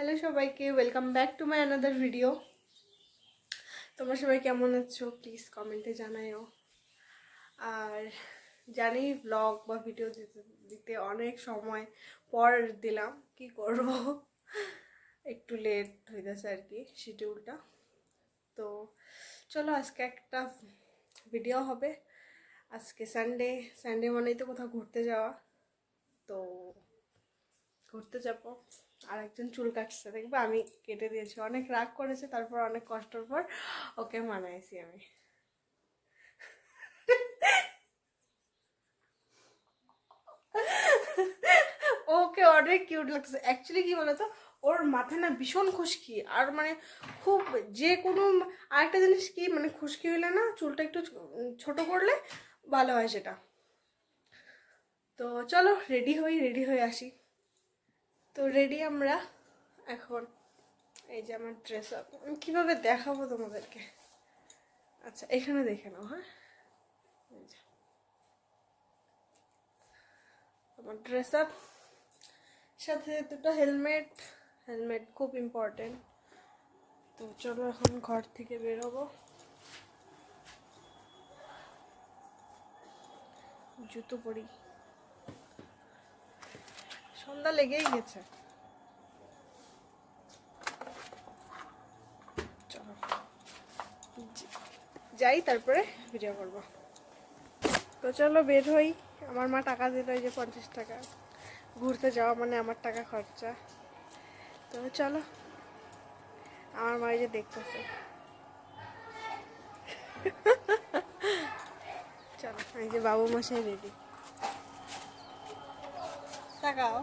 Hello সবাইকে, welcome back to my another video. তোমরা সবাই কেমন আছো প্লিজ কমেন্টে জানাও। আর জানি ব্লগ বা ভিডিও দিতে অনেক সময় পর দিলাম, কি করব, একটু লেট হয়ে গেছে আর কি শিডিউলটা। তো চলো আজকে একটা ভিডিও হবে। আজকে সানডে মানেই তো কোথাও ঘুরতে যাওয়া, তো ঘুরতে যাবো। আর একজন চুল কাটছে, দেখবে আমি কেটে দিয়েছি, অনেক রাগ করেছে, তারপর অনেক কষ্টের পর ওকে মানাইছি আমি। ওকে অনেক কিউট লাগছে অ্যাকচুয়ালি। কি বলতো, ওর মাথায় না ভীষণ খুশকি, আর মানে খুব যে কোনো আরেকটা জিনিস কি মানে খুশকি হইলে না চুলটা একটু ছোট করলে ভালো হয় সেটা। তো চলো রেডি হয়ে আসি। তো রেডি আমরা এখন। এই যে আমার ড্রেস আপ, আমি কীভাবে দেখাবো তোমাদেরকে। আচ্ছা এখানে দেখে নাও। হ্যাঁ, আমার ড্রেস আপ, সাথে দুটো হেলমেট খুব ইম্পর্টেন্ট। তো চলো এখন ঘর থেকে বেরোবো। জুতো পরি, সন্ধ্যা লেগেই গেছে। চলো যাই, তারপরে ভিডিও করবো। তো চলো বের হই। আমার মা টাকা দিল, এই যে 50 টাকা। ঘুরতে যাওয়া মানে আমার টাকা খরচা। তো চলো, আমার মা এই যে দেখতেছে। চলো, এই যে বাবু মশাই রেডি। তাকাও।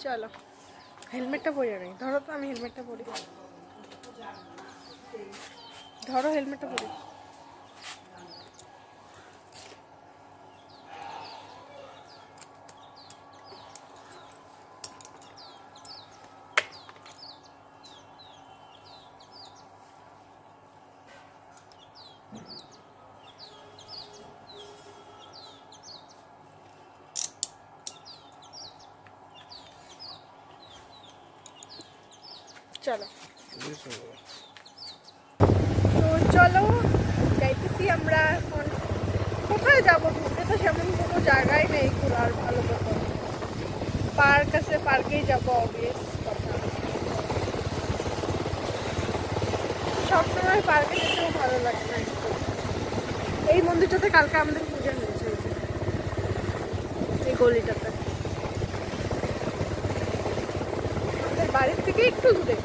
চলো, হেলমেটটা পরে নেই, ধরো তো, আমি হেলমেটটা পরি। ধরো হেলমেটটা পরি। চলো, তো চলো যাইতেছি আমরা এখন। কোথায় যাবো ঘুরতে? তো সেমন কোনো জায়গায় নেই ঘোরার ভালো মতো। পার্ক আছে, পার্কেই যাবো অবভিয়াস কথা। সবসময় পার্কে যেতেও ভালো লাগে না। এই মন্দিরটাতে কালকে আমাদের পূজা হয়েছে, এই গলিটাতে, আমাদের বাড়ির থেকে একটু দূরে।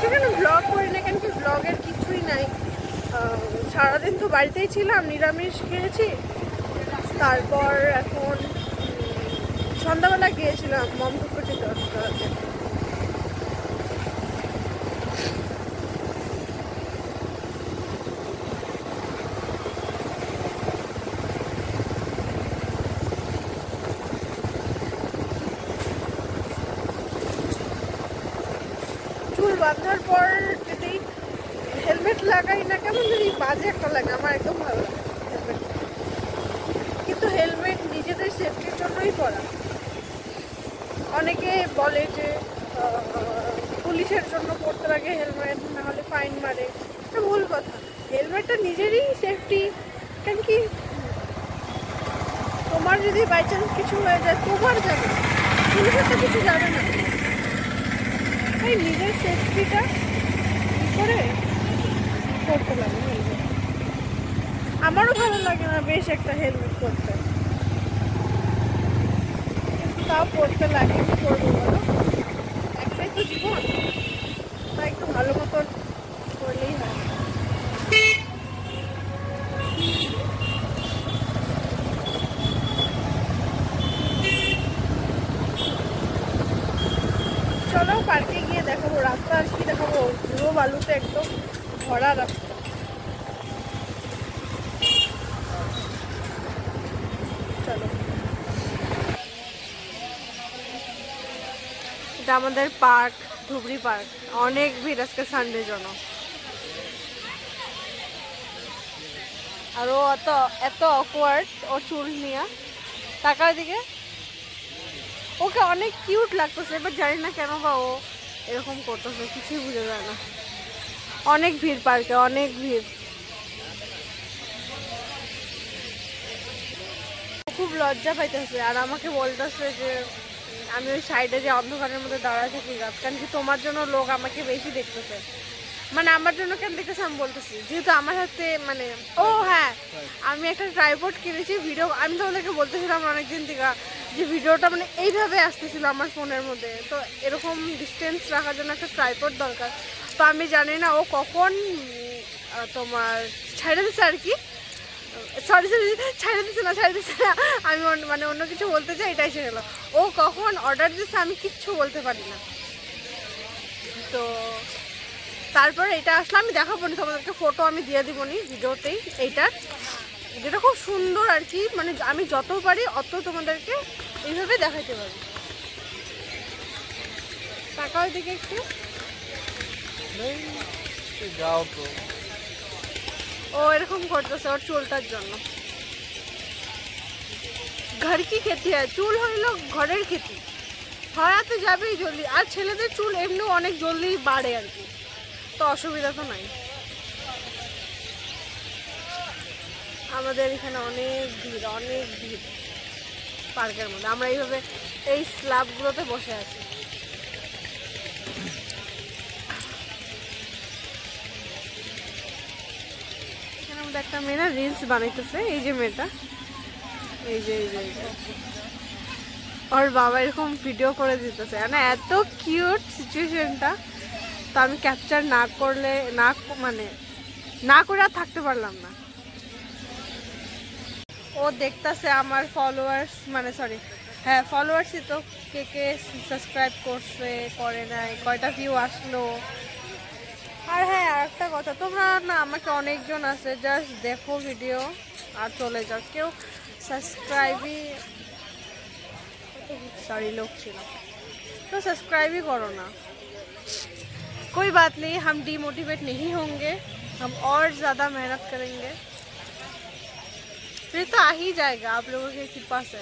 সেখানে ব্লগ করি না কেন কি, ব্লগের কিছুই নাই। সারাদিন তো বাড়িতেই ছিলাম, নিরামিষ খেয়েছি। তারপর এখন সন্ধ্যাবেলা গিয়েছিলাম মমকুকুটি দশটাতে। চুল বাঁধার পর যদি হেলমেট লাগাই না, কেমন যদি বাজে একটা লাগে, আমার একদম ভালো লাগে হেলমেট। কিন্তু হেলমেট নিজেদের সেফটির জন্যই পরা। অনেকে বলে যে পুলিশের জন্য পড়তে লাগে হেলমেট, না হলে ফাইন মারে। এটা ভুল কথা। হেলমেটটা নিজেরই সেফটি। কেন কি, তোমার যদি বাই চান্স কিছু হয়ে যায় তোমার যাবে, পুলিশের তো কিছু যাবে না। তাই নিজের সেফটিটা করে পড়তে লাগে হেলমেট। আমারও ভালো লাগে না বেশ একটা হেলমেট পরতে, কিন্তু তাও পড়তে লাগে। কি করবো বলো, একটাই তো জীবন, তাই একটু ভালো মতন করলেই হয়। চলো পার্কে গিয়ে দেখাবো রাস্তা। আর কি দেখাবো, ধুলো বালুতে একদম ভরা রাস্তা। চলো, এটা আমাদের পার্ক, ধুবড়ি পার্ক। অনেক ভিড় আজকে সানডের জন্য। আর ও এত অকওয়ার্ড ওর চুল নিয়ে টাকার দিকে। ওকে অনেক কিউট লাগতেছে, এবার জানি না কেন বা ও এরকম করতেছে, কিছুই বুঝে যায় না। অনেক ভিড় পার্কে, অনেক ভিড়। খুব লজ্জা পাইতেছে আর আমাকে বলতেছে যে আমি ওই সাইডে যে অন্ধকারের মধ্যে দাঁড়ায় থাকি, কারণ কি তোমার জন্য লোক আমাকে বেশি দেখতেছে। মানে আমার জন্য কেন দেখতেছে আমি বলতেছি, যেহেতু আমার হাতে মানে ও হ্যাঁ আমি একটা ট্রাইপড কিনেছি ভিডিও, আমি তোমাদেরকে বলতেছিলাম অনেকদিন থেকে যে ভিডিওটা মানে এইভাবে আসতেছিল আমার ফোনের মধ্যে, তো এরকম ডিস্টেন্স রাখার জন্য একটা ট্রাইপড দরকার। তো আমি জানি না ও কখন তোমার ছেড়ে দিচ্ছে আর কি, সরি ছাড়ে দিচ্ছে না আমি মানে অন্য কিছু বলতে চাই, এটাই এসে গেল। ও কখন অর্ডার দিচ্ছে আমি কিচ্ছু বলতে পারি না। তো তারপরে এটা আসলে আমি দেখাবো না তোমাদেরকে, ফটো আমি দিয়ে দিব নি ভিডিওতেই এইটার, যেটা খুব সুন্দর আর কি। মানে আমি যত পারি অত তোমাদেরকে এইভাবে দেখাইতে পারি। টাকার দিকে একটু যাও তো। ও এরকম করতেছে ওর চুলটার জন্য। ঘর কি খেতে হয়, চুল হইলো ঘরের খেতে, হরাতে যাবেই জলদি। আর ছেলেদের চুল এমনি অনেক জলদি বাড়ে আর কি, তো অসুবিধা তো নাই। আমাদের এখানে অনেক ভিড় পার্কের মধ্যে। আমরা এইভাবে এই স্ল্যাবগুলোতে বসে আছি। এখানে আমাদের একটা মেয়ে না রিলস বানাইতেছে, এই যে মেয়েটা, এই যে ওর বাবা এরকম ভিডিও করে দিতেছে, মানে এত কিউট সিচুয়েশনটা। তো আমি ক্যাপচার না করলে না করে আর থাকতে পারলাম না। ও দেখতেছে আমার ফলোয়ার্স, মানে সরি হ্যাঁ ফলোয়ার্সই তো, কে সাবস্ক্রাইব করছে করে নাই, কয়টা ভিউ আসলো। আর হ্যাঁ আর একটা কথা, তোমরা না আমাকে অনেকজন আছে জাস্ট দেখো ভিডিও আর চলে যাও, কেউ সাবস্ক্রাইবই सॉरी लोग ছিল तो सब्सक्राइब ही करो ना। कोई बात नहीं, हम डीमोटिवेट नहीं होंगे, हम और ज़्यादा मेहनत करेंगे, फिर तो आ ही जाएगा आप लोगों की कृपा से।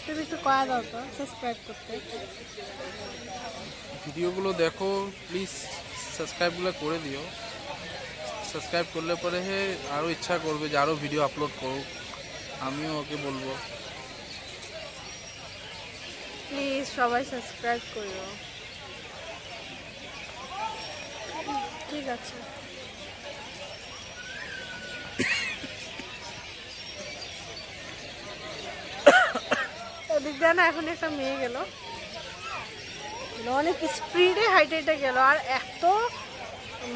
তুমি একটু কয়া দাও তো সাবস্ক্রাইব করতে। ভিডিওগুলো দেখো প্লিজ, সাবস্ক্রাইবগুলো করে দিও। সাবস্ক্রাইব করলে পরে আরও ইচ্ছা করবে যে আরও ভিডিও আপলোড করুক, আমিও ওকে বলবো প্লিজ সবাই সাবস্ক্রাইব করো, ঠিক আছে। ওদিক দিয়ে না এখন একটা মেয়ে গেল, অনেক স্পিডে হাইটে গেল, আর এত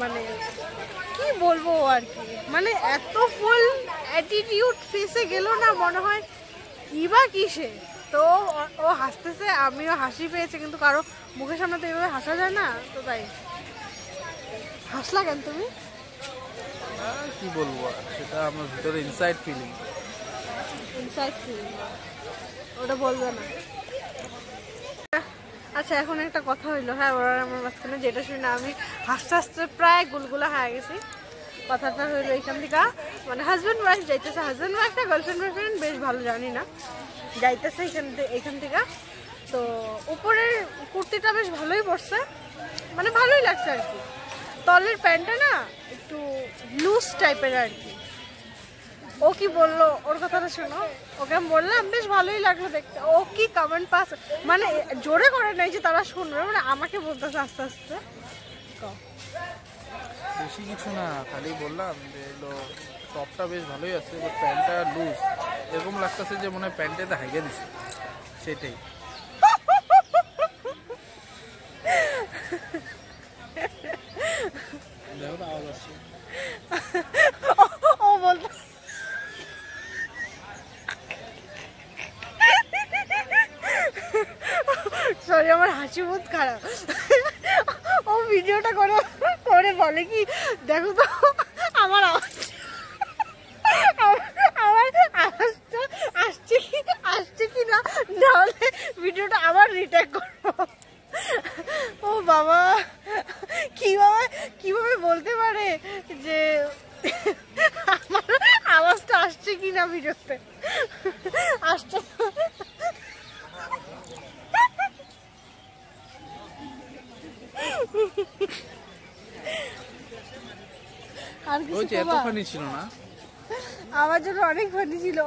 মানে কি বলবো আর কি, মানে এত ফুল অ্যাটিটিউড ফেসে গেল না, মনে হয় কি বা কিসে। তো ও হাসতেছে, আমিও হাসি পেয়েছে, কিন্তু কারো মুখের সামনে তো এইভাবে হাসা যায় না, তো তাই হাসলা কেন তুমি? কি বলবো, সেটা আমার ভিতরে ইনসাইড ফিলিং ওটা বলবে না। আচ্ছা এখন একটা কথা হইলো, হ্যাঁ ওরা আমার মাঝখানে যেটা শুনে আমি হাসতে হাসতে প্রায় গুলগুলা হয়ে গেছি। কথাটা হইলো এখান থেকে মানে হাজব্যান্ড ওয়াইফ যাইতেছে, হাজব্যান্ড ওয়াইফ না গার্লফ্রেন্ড বয়ফ্রেন্ড বেশ ভালো জানি না, যাইতেছে এখান থেকে। তো উপরের কুর্তিটা বেশ ভালোই পড়ছে, মানে ভালোই লাগছে আর কি। তলের প্যান্টটা না একটু লুজ টাইপের আর কি। ও কি বললো ওর কথাটা শোনো, ওকে আমি বললাম বেশ ভালোই লাগলো দেখতে। ও কি কমেন্ট পাস, মানে জোরে করে নাই যে তারা শুনবে, মানে আমাকে বলতেছে আস্তে আস্তে। বেশি কিছু না, খালি বললাম যে এলো টপটা বেশ ভালোই আছে, বাট প্যান্টটা লুজ, এরকম লাগতেছে যে মনে হয় প্যান্টেতে হাইগে দিছে, সেটাই। দেখো তো আওয়াজ আসছে। ও বলতো সরি আমার হাসি বহুত খারাপ। ও ভিডিওটা করে বলে কি দেখো তো আমার আওয়াজটা আসছে কি না, নাহলে ভিডিওটা আবার রিটেক করবো। ও বাবা কিভাবে বলতে পারে যে না ভিডিওতে আসছে আর কিছু এত ফানি ছিল না আমার জন্য অনেক ফানি ছিল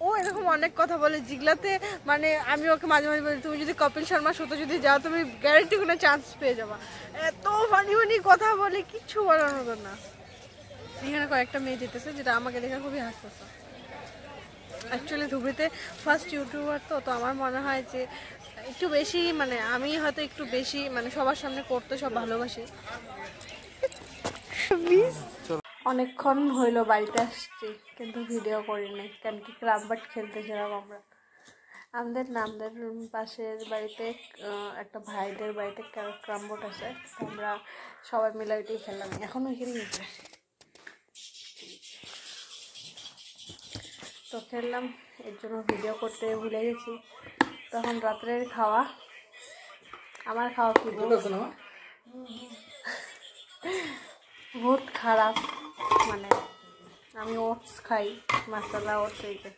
ও এরকম অনেক কথা বলে যেগুলাতে মানে আমি ওকে মাঝে মাঝে বলি তুমি যদি কপিল শর্মা শোতে যদি যাও তুমি গ্যারান্টি কোনো চান্স পেয়ে যাবা। এত ফানি ফানি কথা বলে কিচ্ছু বলার মতো না। এখানে কয়েকটা মেয়ে যেতেছে যেটা আমাকে দেখে খুবই হাসতেছে। অ্যাকচুয়ালি ধুবড়িতে ফার্স্ট ইউটিউবার তো আমার মনে হয় যে একটু বেশি মানে আমি হয়তো একটু বেশি মানে সবার সামনে করতে সব ভালোবাসি। অনেকক্ষণ হইলো বাড়িতে আসছি কিন্তু ভিডিও করি নাই কেন কি ক্রামবাট খেলতেছিলাম আমরা আমাদের পাশের বাড়িতে একটা ভাইদের বাড়িতে ক্রামবোর্ড আছে আমরা সবাই মিলে ওইটাই খেললাম এখনো এখানে গেছে তো খেললাম এর জন্য ভিডিও করতে ভুলে গেছি। তখন রাত্রের খাওয়া আমার খাওয়া কি বহুত খারাপ মানে আমি ওটস খাই মশলা ওটস এইটা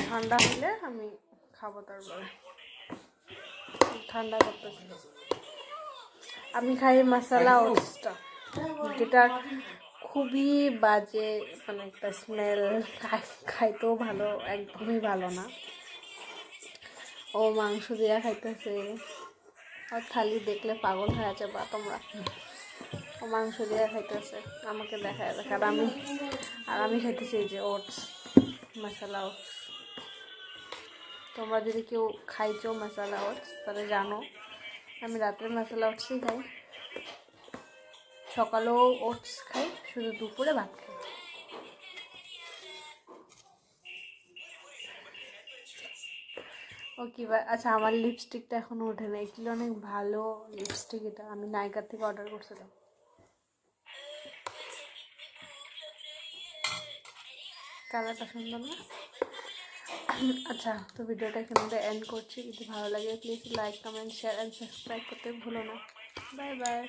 ঠান্ডা হলে আমি খাবো তারপরে ঠান্ডা করতেছি আমি খাই মশলা ওটসটা যেটা খুবই বাজে মানে একটা স্মেল খাইতেও ভালো একদমই ভালো না। ও মাংস দিয়া খাইতেছে আর খালি দেখলে পাগল হয়ে যাবে তোমরা। ও মাংস দিয়ে খাইতেছে আমাকে দেখায় আর আমি খাইতেছি এই যে ওটস মশলা ওটস। তোমরা যদি কেউ খাইছো মশলা ওটস তাহলে জানো আমি রাত্রে মশলা ওটসই খাই সকালেও ওটস খাই শুধু দুপুরে ভাত খাই। ও কি আচ্ছা আমার লিপস্টিকটা এখনো ওঠে না এগুলো অনেক ভালো লিপস্টিক এটা আমি নাইকার থেকে অর্ডার করছিলাম। কালারটা সুন্দর না? আচ্ছা তো ভিডিওটা এখানে এন্ড করছি যদি ভালো লাগে please like comment share and subscribe করতে ভুলো না। Bye bye.